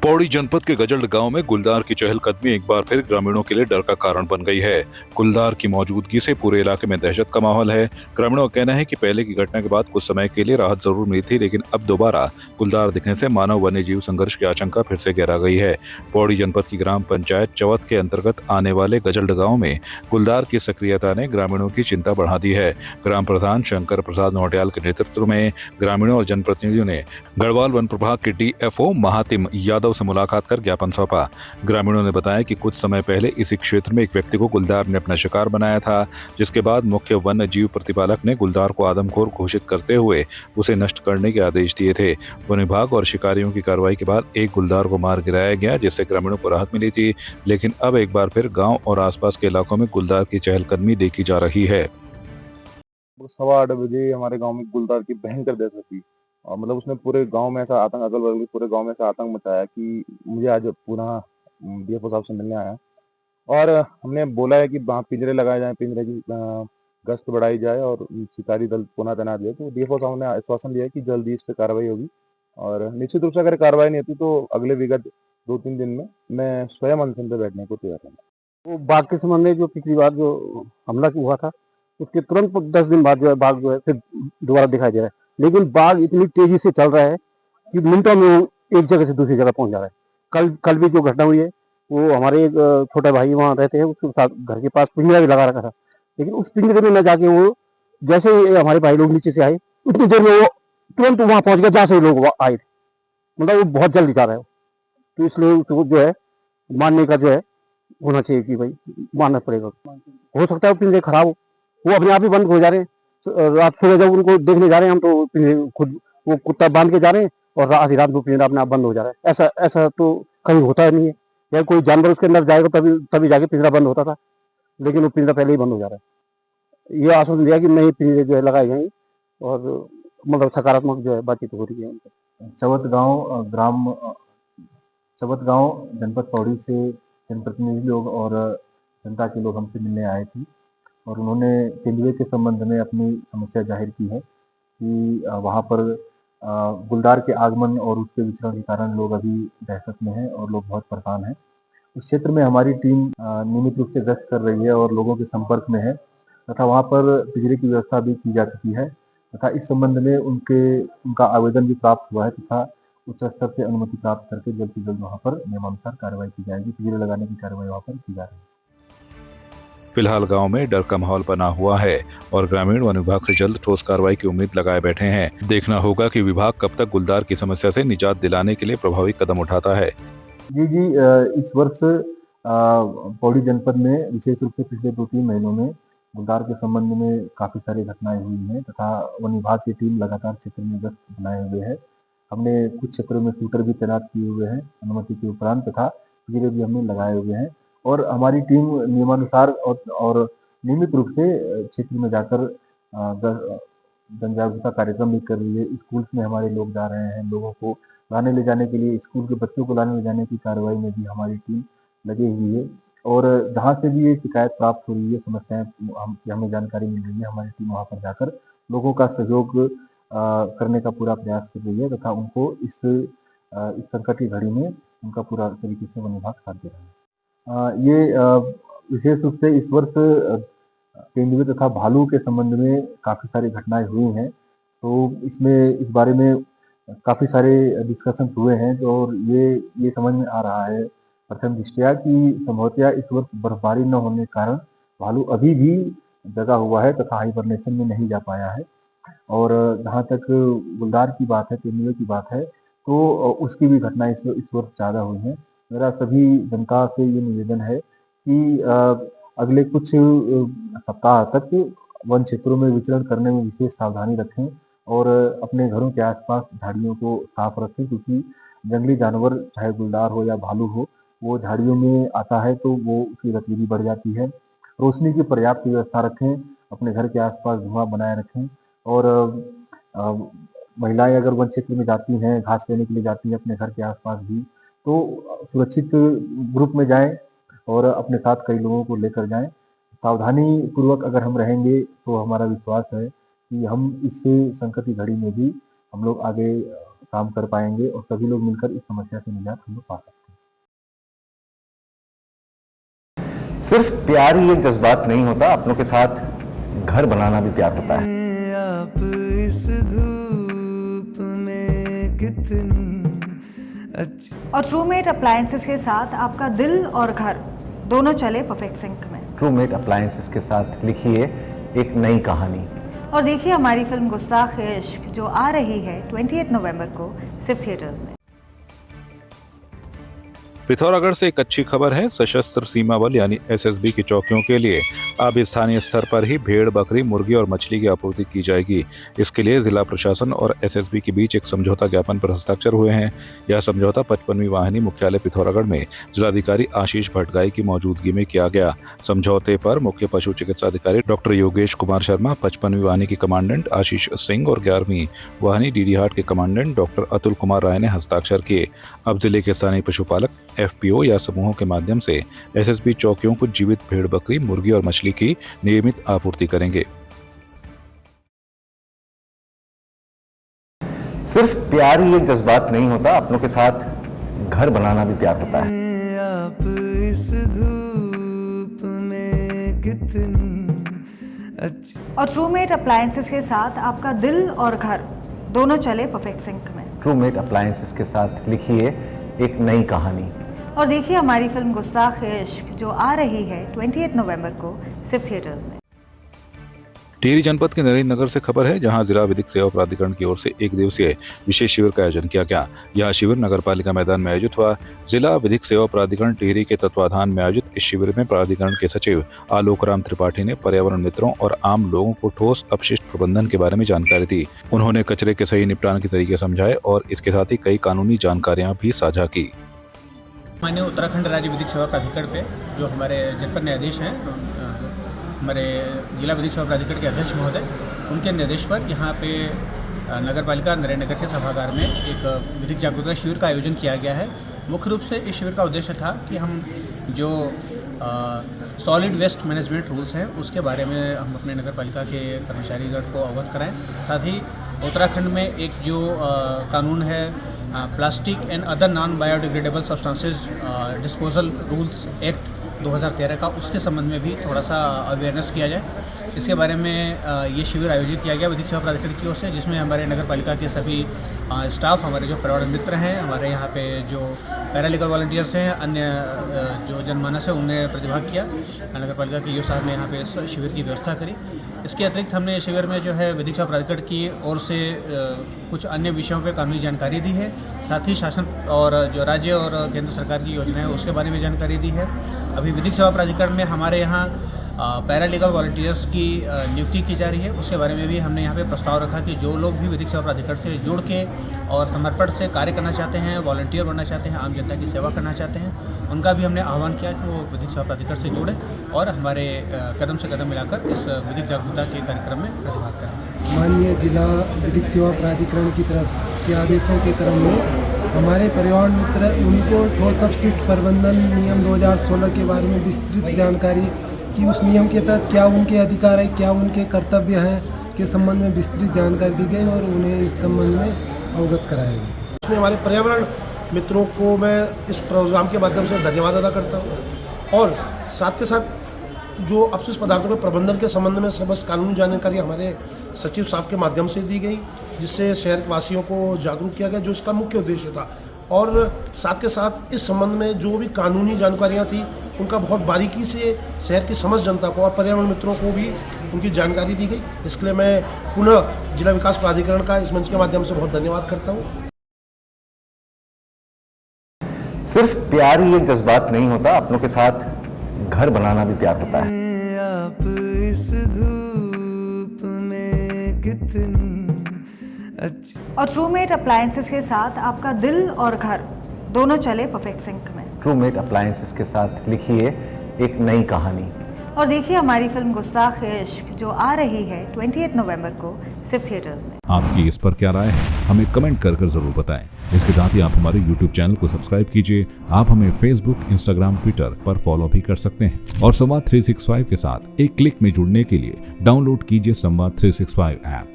पौड़ी जनपद के गजल्ड गांव में गुलदार की चहलकदमी एक बार फिर ग्रामीणों के लिए डर का कारण बन गई है। गुलदार की मौजूदगी से पूरे इलाके में दहशत का माहौल है। ग्रामीणों का कहना है कि पहले की घटना के बाद कुछ समय के लिए राहत जरूर मिली थी, लेकिन अब दोबारा गुलदार दिखने से मानव वन्य जीव संघर्ष की आशंका फिर से गहरा गई है। पौड़ी जनपद की ग्राम पंचायत चवत के अंतर्गत आने वाले गजल्ड गाँव में गुलदार की सक्रियता ने ग्रामीणों की चिंता बढ़ा दी है। ग्राम प्रधान शंकर प्रसाद नौटियाल के नेतृत्व में ग्रामीणों और जनप्रतिनिधियों ने गढ़वाल वन प्रभाग के डीएफओ महातिम यादव से मुलाकात कर ज्ञापन सौंपा। ग्रामीणों ने बताया कि कुछ समय पहले इसी क्षेत्र में एक व्यक्ति को गुलदार ने अपना शिकार बनाया था, जिसके बाद मुख्य वन्य जीव प्रतिपालक ने गुलदार को आदमखोर घोषित करते हुए उसे नष्ट करने के आदेश दिए थे। वन विभाग और शिकारियों की कार्रवाई के बाद एक गुलदार को मार गिराया गया, जिससे ग्रामीणों को राहत मिली थी, लेकिन अब एक बार फिर गाँव और आसपास के इलाकों में गुलदार की चहलकदमी देखी जा रही है। 8:15 बजे हमारे गांव में गुलदार की भयंकर डेथ हुई। और मतलब उसने पूरे गांव में ऐसा आतंक, अगल बगल पूरे गांव में ऐसा आतंक मचाया कि मुझे आज पुनः डीएफओ साहब से मिलने आया और हमने बोला है कि वहाँ पिंजरे लगाए जाएं, पिंजरे की गश्त बढ़ाई जाए और शिकारी दल पुनः तैनात किया। तो डीएफओ साहब ने आश्वासन दिया कि जल्दी इस पे कार्रवाई होगी और निश्चित रूप से अगर कार्रवाई नहीं होती तो अगले विगत 2-3 दिन में मैं स्वयं अनशन पे बैठने को तैयार हूँ। वो बाघ के संबंध में जो पिछली बार जो हमला हुआ था, उसके तुरंत 10 दिन बाद जो है बाघ जो है फिर दोबारा दिखाई दे रहा है। लेकिन बाघ इतनी तेजी से चल रहा है कि मिनटों में वो एक जगह से दूसरी जगह पहुंच जा रहा है। कल भी जो घटना हुई है, वो हमारे एक छोटा भाई वहाँ रहते हैं, उसके साथ घर के पास पिंजरा भी लगा रखा था, लेकिन उस पिंजरे में न जाके वो जैसे ही हमारे भाई लोग नीचे से आए, उतनी देर में वो तुरंत वहां पहुंच गया जहाँ से लोग आए थे। मतलब वो बहुत जल्दी जा रहा है। तो इसलिए उसको जो है मानने का जो है होना चाहिए कि भाई मानना पड़ेगा। हो सकता है पिंजरे खराब हो, वो अपने आप ही बंद हो जा रहे हैं। रात सुबह जब उनको देखने जा रहे हैं हम, तो पिंजरे खुद वो कुत्ता बांध के जा रहे हैं और आधी रात को पिंजरा अपने आप बंद हो जा रहा है। ऐसा ऐसा तो कहीं होता नहीं है। या कोई जानवर उसके अंदर जाएगा तभी तभी जाके पिंजरा बंद होता था, लेकिन वो पिंजरा पहले ही बंद हो जा रहा है। ये आश्वासन दिया कि नए पिंजरे जो है लगाए जाएंगे और मतलब सकारात्मक जो है बातचीत हो रही है उनसे। चवत गांव जनपद पौड़ी से जनप्रतिनिधि लोग और जनता के लोग हमसे मिलने आए थे और उन्होंने तेंदुए के संबंध में अपनी समस्या जाहिर की है कि वहाँ पर गुलदार के आगमन और उसके विचरण के कारण लोग अभी दहशत में हैं और लोग बहुत परेशान हैं। उस क्षेत्र में हमारी टीम नियमित रूप से गश्त कर रही है और लोगों के संपर्क में है तथा वहाँ पर पिंजरे की व्यवस्था भी की जा चुकी है तथा इस संबंध में उनका आवेदन भी प्राप्त हुआ है तथा उच्च स्तर से अनुमति प्राप्त करके जल्द से जल्द वहाँ पर नियमानुसार कार्रवाई की जाएगी। पिंजरे लगाने की कार्रवाई वहाँ पर की जा रही है। फिलहाल गांव में डर का माहौल बना हुआ है और ग्रामीण वन विभाग से जल्द ठोस कार्रवाई की उम्मीद लगाए बैठे हैं। देखना होगा कि विभाग कब तक गुलदार की समस्या से निजात दिलाने के लिए प्रभावी कदम उठाता है। जी, इस वर्ष पौड़ी जनपद में विशेष रूप से पिछले 2-3 महीनों में गुलदार के संबंध में काफी सारी घटनाएं हुई हैं तथा वन विभाग की टीम लगातार क्षेत्र में गश्त बनाए हुए है। हमने कुछ क्षेत्रों में शूटर भी तैनात किए हुए हैं अनुमति के उपरांत तथा पिंजरे भी हमने लगाए हुए हैं और हमारी टीम नियमानुसार और नियमित रूप से क्षेत्र में जाकर जन जागरूकता कार्यक्रम भी कर रही है। स्कूल में हमारे लोग जा रहे हैं, लोगों को लाने ले जाने के लिए, स्कूल के बच्चों को लाने ले जाने की कार्रवाई में भी हमारी टीम लगी हुई है और जहाँ से भी ये शिकायत प्राप्त हो रही है, समस्याएं हमें जानकारी मिल रही है, हमारी टीम वहाँ पर जाकर लोगों का सहयोग करने का पूरा प्रयास कर रही है तथा उनको इस संकट की घड़ी में उनका पूरा तरीके से वन विभाग साथ दे रहा है। ये विशेष रूप से इस वर्ष तेंदुए तथा भालू के संबंध में काफी सारी घटनाएं हुई हैं, तो इसमें इस बारे में काफी सारे डिस्कशन हुए हैं और ये समझ में आ रहा है प्रथम दृष्टया कि संभवतया इस वर्ष बर्फबारी न होने के कारण भालू अभी भी जगा हुआ है तथा हाइबरनेशन में नहीं जा पाया है। और जहाँ तक गुलदार की बात है, तेंदुए की बात है, तो उसकी भी घटना इस वर्ष ज़्यादा हुई है। मेरा सभी जनता से ये निवेदन है कि अगले कुछ सप्ताह तक वन क्षेत्रों में विचरण करने में विशेष सावधानी रखें और अपने घरों के आसपास झाड़ियों को साफ रखें, क्योंकि जंगली जानवर चाहे गुलदार हो या भालू हो, वो झाड़ियों में आता है तो वो उसकी गतिविधि बढ़ जाती है। रोशनी की पर्याप्त व्यवस्था रखें, अपने घर के आसपास धुआं बनाए रखें और महिलाएं अगर वन क्षेत्र में जाती हैं, घास लेने के लिए जाती हैं अपने घर के आसपास भी, तो सुरक्षित ग्रुप में जाएं और अपने साथ कई लोगों को लेकर जाएं। सावधानी पूर्वक अगर हम रहेंगे तो हमारा विश्वास है कि हम इस संकट की घड़ी में भी हम लोग आगे काम कर पाएंगे और सभी लोग मिलकर इस समस्या से निजात हम लोग पा सकते हैं। सिर्फ प्यार ही एक जज्बात नहीं होता, अपनों के साथ घर बनाना भी प्यार होता है। आप इस धूप में कितनी अच्छी। और ट्रूमेट अप्लायंसेस के साथ आपका दिल और घर दोनों चले परफेक्ट सिंक में। ट्रूमेट अप्लायंसेस के साथ लिखिए एक नई कहानी और देखिए हमारी फिल्म गुस्ताख इश्क जो आ रही है 28 नवंबर को सिर्फ थिएटर्स में। पिथौरागढ़ से एक अच्छी खबर है। सशस्त्र सीमा बल यानी एसएसबी की चौकियों के लिए अब स्थानीय स्तर पर ही भेड़, बकरी, मुर्गी और मछली की आपूर्ति की जाएगी। इसके लिए जिला प्रशासन और एसएसबी के बीच एक समझौता ज्ञापन पर हस्ताक्षर हुए हैं। यह समझौता 55वीं वाहिनी मुख्यालय पिथौरागढ़ में जिलाधिकारी आशीष भटगाई की मौजूदगी में किया गया। समझौते पर मुख्य पशु चिकित्सा अधिकारी डॉक्टर योगेश कुमार शर्मा, 55वीं वाहिनी के कमांडेंट आशीष सिंह और 11वीं वाहिनी डीडी हाट के कमांडेंट डॉक्टर अतुल कुमार राय ने हस्ताक्षर किए। अब जिले के स्थानीय पशुपालक एफपीओ या समूहों के माध्यम से एसएसबी चौकियों को जीवित भेड़, बकरी, मुर्गी और मछली की नियमित आपूर्ति करेंगे। सिर्फ प्यार ही एक जज्बात नहीं होता, अपनों के साथ घर बनाना भी प्यार होता है। आप इस धूप में कितनी अच्छी। और ट्रूमेट अप्लायंसेस के साथ आपका दिल और घर दोनों चले परफेक्ट सिंक में। ट्रूमेट अप्लायंसेस के साथ लिखिए एक नई कहानी और देखिए हमारी फिल्म गुस्ताख इश्क जो आ रही है 28 नवंबर को सिर्फ थिएटर्स में। टिहरी जनपद के नरेंद्र नगर से खबर है, जहां जिला विधिक सेवा प्राधिकरण की ओर से एक दिवसीय विशेष शिविर का आयोजन किया गया। यह शिविर नगर पालिका मैदान में आयोजित हुआ। जिला विधिक सेवा प्राधिकरण टिहरी के तत्वाधान में आयोजित इस शिविर में प्राधिकरण के सचिव आलोक राम त्रिपाठी ने पर्यावरण मित्रों और आम लोगों को ठोस अपशिष्ट प्रबंधन के बारे में जानकारी दी। उन्होंने कचरे के सही निपटान के तरीके समझाए और इसके साथ ही कई कानूनी जानकारियां भी साझा की। माननीय उत्तराखंड राज्य विधिक सेवा प्राधिकरण पे जो हमारे जनपद न्यायाधीश हैं, हमारे जिला विधिक सेवा प्राधिकरण के अध्यक्ष महोदय, उनके निर्देश पर यहाँ पे नगर पालिका नरेंद्र नगर के सभागार में एक विधिक जागरूकता शिविर का आयोजन किया गया है। मुख्य रूप से इस शिविर का उद्देश्य था कि हम जो सॉलिड वेस्ट मैनेजमेंट रूल्स हैं उसके बारे में हम अपने नगर पालिका के कर्मचारीगण को अवगत कराएं। साथ ही उत्तराखंड में एक जो कानून है plastic and other non biodegradable substances disposal rules act 2013 का, उसके संबंध में भी थोड़ा सा अवेयरनेस किया जाए। इसके बारे में ये शिविर आयोजित किया गया विधिक सेवा प्राधिकरण की ओर से, जिसमें हमारे नगर पालिका के सभी स्टाफ, हमारे जो पर्यावरण मित्र हैं, हमारे यहाँ पे जो पैरालीगल वॉलंटियर्स हैं, अन्य जो जनमानस है, उनने प्रतिभाग किया। नगर पालिका के ईओ साहब ने यहाँ पे इस शिविर की व्यवस्था करी। इसके अतिरिक्त हमने शिविर में जो है विधिक सेवा प्राधिकरण की ओर से कुछ अन्य विषयों पे कानूनी जानकारी दी है। साथ ही शासन और जो राज्य और केंद्र सरकार की योजनाएं उसके बारे में जानकारी दी है। अभी विधिक सेवा प्राधिकरण में हमारे यहाँ पैरालीगल वॉलंटियर्स की नियुक्ति की जा रही है। उसके बारे में भी हमने यहाँ पे प्रस्ताव रखा कि जो लोग भी विधिक सेवा प्राधिकरण से जुड़ के और समर्पण से कार्य करना चाहते हैं, वॉलंटियर बनना चाहते हैं, आम जनता की सेवा करना चाहते हैं, उनका भी हमने आह्वान किया कि वो विधिक सेवा प्राधिकरण से जुड़ें और हमारे कदम से कदम मिलाकर इस विधिक जागरूकता के कार्यक्रम में प्रतिभाग करें। माननीय जिला विधिक सेवा प्राधिकरण की तरफ के आदेशों के क्रम में हमारे पर्यावरण मित्र उनको ठोस अपशिष्ट प्रबंधन नियम 2016 के बारे में विस्तृत जानकारी कि उस नियम के तहत क्या उनके अधिकार है, क्या उनके कर्तव्य हैं के संबंध में विस्तृत जानकारी दी गई और उन्हें इस संबंध में अवगत कराया गया। इसमें हमारे पर्यावरण मित्रों को मैं इस प्रोग्राम के माध्यम से धन्यवाद अदा करता हूँ और साथ के साथ जो अपशिष्ट पदार्थों के प्रबंधन के संबंध में समस्त कानूनी जानकारी हमारे सचिव साहब के माध्यम से दी गई, जिससे शहर वासियों को जागरूक किया गया, जो इसका मुख्य उद्देश्य था। और साथ के साथ इस संबंध में जो भी कानूनी जानकारियाँ थी उनका बहुत बारीकी से शहर की समस्त जनता को और पर्यावरण मित्रों को भी उनकी जानकारी दी गई। इसके लिए मैं पुनः जिला विकास प्राधिकरण का इस मंच के माध्यम से बहुत धन्यवाद करता हूँ। सिर्फ प्यार ही एक जज्बात नहीं होता, अपनों के साथ घर बनाना भी प्यार होता है। आप इस धूप में कितनी अच्छी। और ट्रूमेट अप्लायंसेस के साथ आपका दिल और घर दोनों चले परफेक्ट सिंक में। ट्रूमेट अप्लायंसेस के साथ लिखिए एक नई कहानी और देखिए हमारी फिल्म गुस्ताख इश्क जो आ रही है 28 नवंबर को सिर्फ थिएटर्स में। आपकी इस पर क्या राय है, हमें कमेंट कर जरूर बताएं। इसके साथ ही आप हमारे YouTube चैनल को सब्सक्राइब कीजिए। आप हमें Facebook, Instagram, Twitter पर फॉलो भी कर सकते हैं और संवाद 365 के साथ एक क्लिक में जुड़ने के लिए डाउनलोड कीजिए संवाद 365 ऐप।